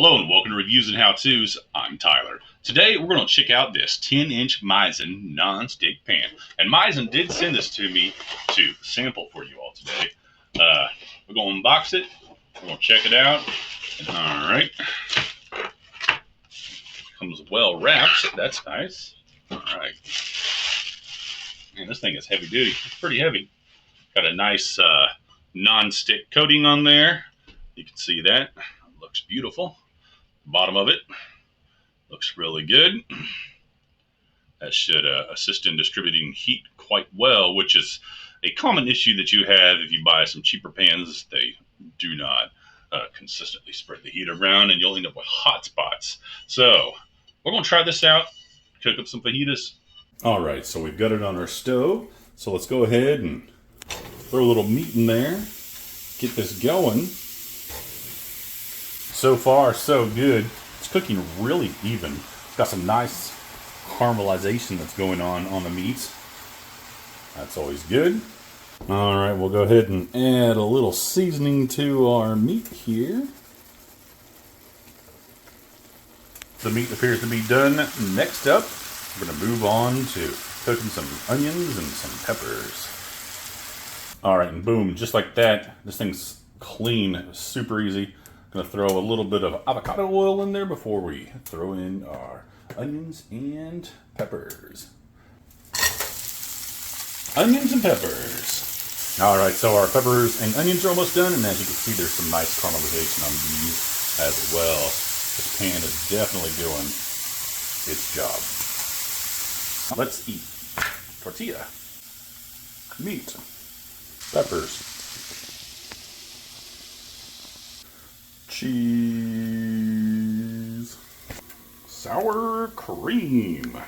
Hello and welcome to Reviews and How-Tos. I'm Tyler. Today we're going to check out this 10-inch Misen non-stick pan. And Misen did send this to me to sample for you all today. We're going to unbox it. We're going to check it out. Alright. Comes well wrapped. That's nice. Alright. Man, this thing is heavy duty. It's pretty heavy. Got a nice non-stick coating on there. You can see that. Looks beautiful. Bottom of it looks really good. That should assist in distributing heat quite well, which is a common issue that you have if you buy some cheaper pans. They do not consistently spread the heat around, and you'll end up with hot spots. So we're going to try this out, cook up some fajitas. All right, so we've got it on our stove. So let's go ahead and throw a little meat in there, get this going. So far, so good. It's cooking really even. It's got some nice caramelization that's going on the meats. That's always good. All right, we'll go ahead and add a little seasoning to our meat here. The meat appears to be done. Next up, we're going to move on to cooking some onions and some peppers. All right, and boom, just like that. This thing's clean, super easy. Gonna throw a little bit of avocado oil in there before we throw in our onions and peppers. Onions and peppers. All right, so our peppers and onions are almost done, and as you can see, there's some nice caramelization on these as well. This pan is definitely doing its job. Let's eat. Tortilla, meat, peppers, cheese, sour cream,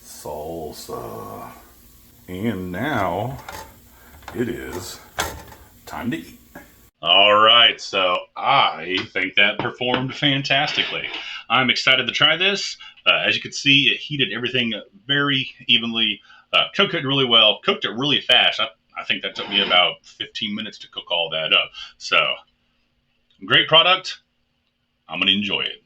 salsa, and now it is time to eat. All right, so I think that performed fantastically. I'm excited to try this. As you can see, it heated everything very evenly, cooked it really well, cooked it really fast. I think that took me about 15 minutes to cook all that up. So, great product. I'm going to enjoy it.